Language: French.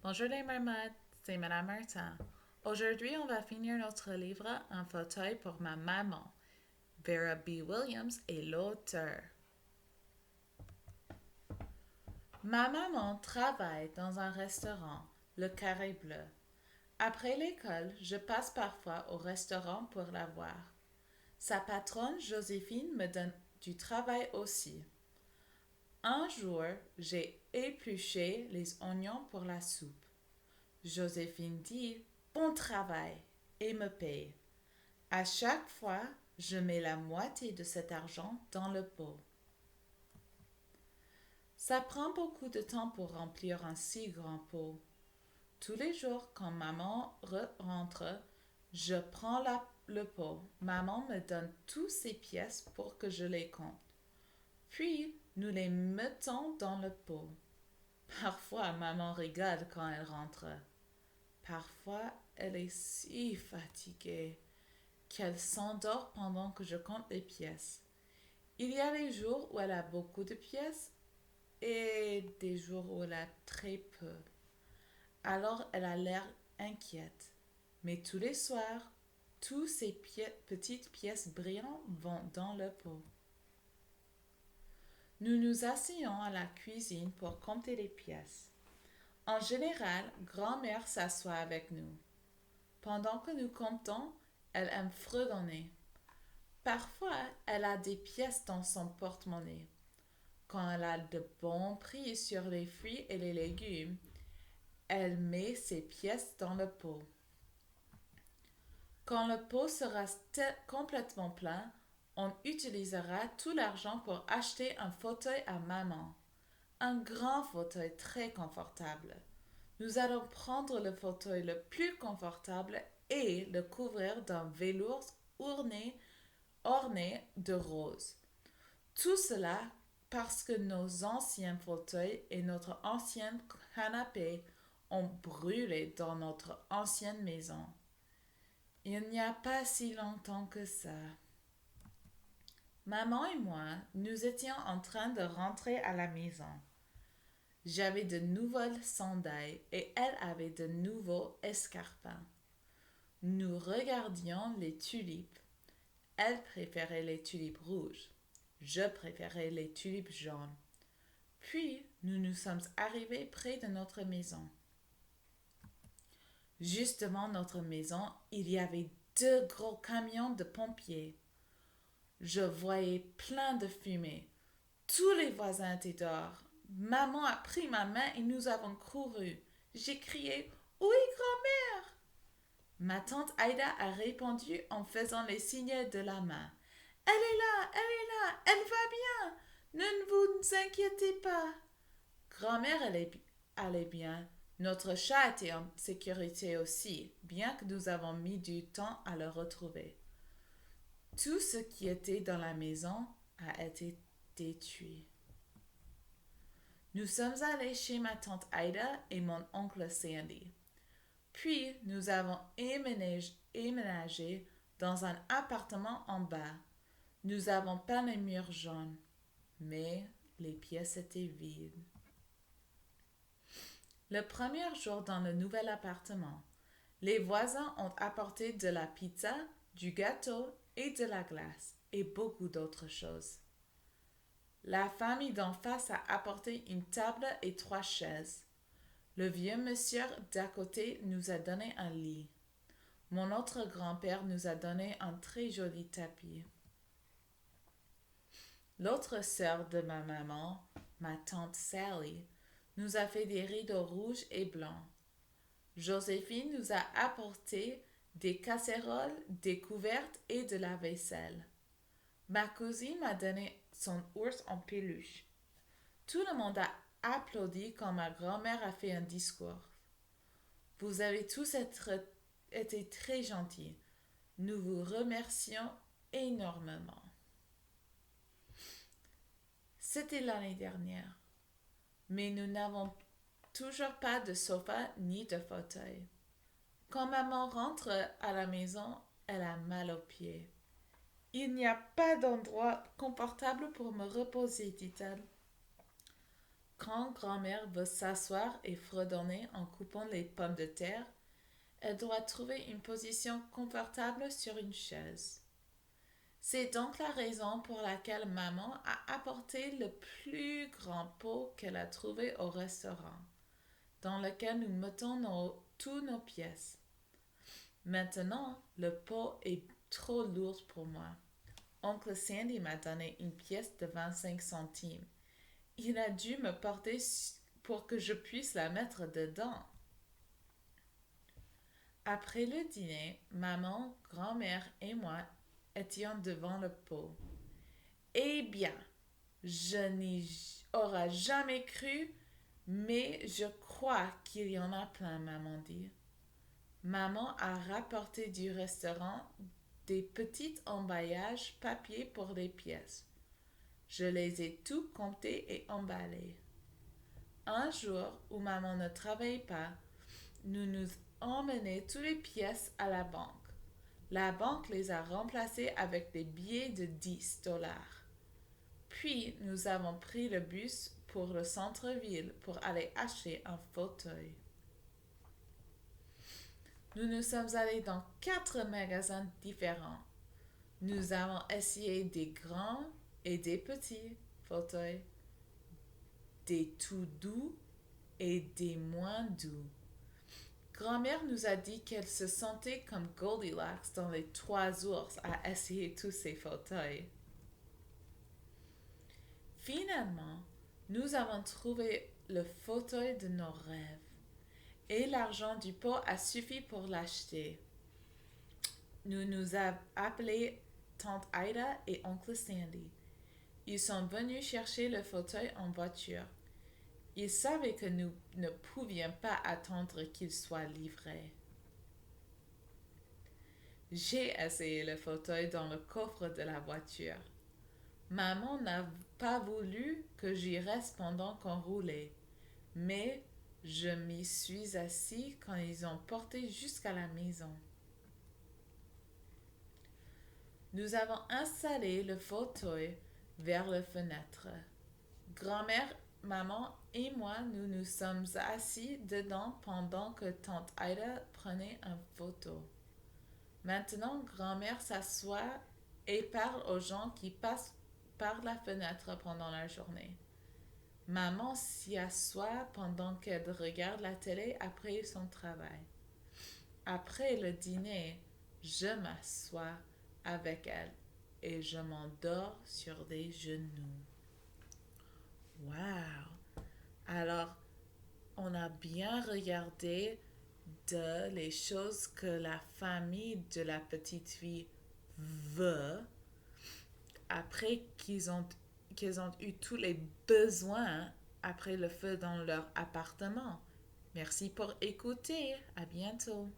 Bonjour les marmottes, c'est Madame Martin. Aujourd'hui, on va finir notre livre Un fauteuil pour ma maman. Vera B. Williams est l'auteur. Ma maman travaille dans un restaurant, le Carré Bleu. Après l'école, je passe parfois au restaurant pour la voir. Sa patronne, Joséphine, me donne du travail aussi. Un jour, j'ai épluché les oignons pour la soupe. Joséphine dit bon travail et me paye. À chaque fois, je mets la moitié de cet argent dans le pot. Ça prend beaucoup de temps pour remplir un si grand pot. Tous les jours, quand maman rentre, je prends le pot. Maman me donne toutes ces pièces pour que je les compte. Puis, nous les mettons dans le pot. Parfois, maman rigole quand elle rentre. Parfois, elle est si fatiguée qu'elle s'endort pendant que je compte les pièces. Il y a des jours où elle a beaucoup de pièces et des jours où elle a très peu. Alors elle a l'air inquiète. Mais tous les soirs, toutes ces petites pièces brillantes vont dans le pot. Nous nous asseyons à la cuisine pour compter les pièces. En général, grand-mère s'assoit avec nous. Pendant que nous comptons, elle aime fredonner. Parfois, elle a des pièces dans son porte-monnaie. Quand elle a de bons prix sur les fruits et les légumes, elle met ses pièces dans le pot. Quand le pot sera complètement plein, on utilisera tout l'argent pour acheter un fauteuil à maman. Un grand fauteuil très confortable. Nous allons prendre le fauteuil le plus confortable et le couvrir d'un velours orné de roses. Tout cela parce que nos anciens fauteuils et notre ancien canapé ont brûlé dans notre ancienne maison. Il n'y a pas si longtemps que ça. Maman et moi, nous étions en train de rentrer à la maison. J'avais de nouvelles sandales et elle avait de nouveaux escarpins. Nous regardions les tulipes. Elle préférait les tulipes rouges. Je préférais les tulipes jaunes. Puis, nous nous sommes arrivés près de notre maison. Juste devant notre maison, il y avait deux gros camions de pompiers. Je voyais plein de fumée. Tous les voisins étaient dehors. Maman a pris ma main et nous avons couru. J'ai crié oui, grand-mère. Ma tante Aïda a répondu en faisant les signes de la main. Elle est là, elle est là, elle va bien. Ne vous inquiétez pas. Grand-mère allait bien. Notre chat était en sécurité aussi, bien que nous avons mis du temps à le retrouver. Tout ce qui était dans la maison a été détruit. Nous sommes allés chez ma tante Aïda et mon oncle Sandy. Puis nous avons éménagé dans un appartement en bas. Nous avons peint les murs jaunes, mais les pièces étaient vides. Le premier jour dans le nouvel appartement, les voisins ont apporté de la pizza, du gâteau et de la glace et beaucoup d'autres choses. La famille d'en face a apporté une table et trois chaises. Le vieux monsieur d'à côté nous a donné un lit. Mon autre grand-père nous a donné un très joli tapis. L'autre sœur de ma maman, ma tante Sally, nous a fait des rideaux rouges et blancs. Joséphine nous a apporté des casseroles, des couvertes et de la vaisselle. Ma cousine m'a donné son ours en peluche. Tout le monde a applaudi quand ma grand-mère a fait un discours. Vous avez tous été très gentils. Nous vous remercions énormément. C'était l'année dernière, mais nous n'avons toujours pas de sofa ni de fauteuil. Quand maman rentre à la maison, elle a mal aux pieds. Il n'y a pas d'endroit confortable pour me reposer, dit-elle. Quand grand-mère veut s'asseoir et fredonner en coupant les pommes de terre, elle doit trouver une position confortable sur une chaise. C'est donc la raison pour laquelle maman a apporté le plus grand pot qu'elle a trouvé au restaurant, dans lequel nous mettons tous nos pièces. Maintenant, le pot est trop lourd pour moi. Oncle Sandy m'a donné une pièce de 25 centimes. Il a dû me porter pour que je puisse la mettre dedans. Après le dîner, maman, grand-mère et moi étions devant le pot. Eh bien, je n'y aurais jamais cru, mais je crois qu'il y en a plein, maman dit. Maman a rapporté du restaurant des petits emballages papier pour les pièces. Je les ai tous comptés et emballés. Un jour où maman ne travaille pas, nous emmenons toutes les pièces à la banque. La banque les a remplacées avec des billets de 10 dollars. Puis nous avons pris le bus pour le centre-ville pour aller acheter un fauteuil. Nous nous sommes allés dans 4 magasins différents. Nous avons essayé des grands et des petits fauteuils, des tout doux et des moins doux. Grand-mère nous a dit qu'elle se sentait comme Goldilocks dans les 3 ours à essayer tous ces fauteuils. Finalement, nous avons trouvé le fauteuil de nos rêves et l'argent du pot a suffi pour l'acheter. Nous avons appelé Tante Ida et Oncle Sandy. Ils sont venus chercher le fauteuil en voiture. Ils savaient que nous ne pouvions pas attendre qu'il soit livré. J'ai essayé le fauteuil dans le coffre de la voiture. Maman n'a pas voulu que j'y reste pendant qu'on roulait, mais je m'y suis assis quand ils ont porté jusqu'à la maison. Nous avons installé le fauteuil vers la fenêtre. Grand-mère, maman et moi, nous nous sommes assis dedans pendant que tante Ida prenait une photo. Maintenant, grand-mère s'assoit et parle aux gens qui passent par la fenêtre pendant la journée. Maman s'y assoit pendant qu'elle regarde la télé après son travail. Après le dîner, je m'assois avec elle et je m'endors sur des genoux. Wow! Alors, on a bien regardé les choses que la famille de la petite fille veut après qu'ils ont eu tous les besoins après le feu dans leur appartement. Merci pour écouter. À bientôt.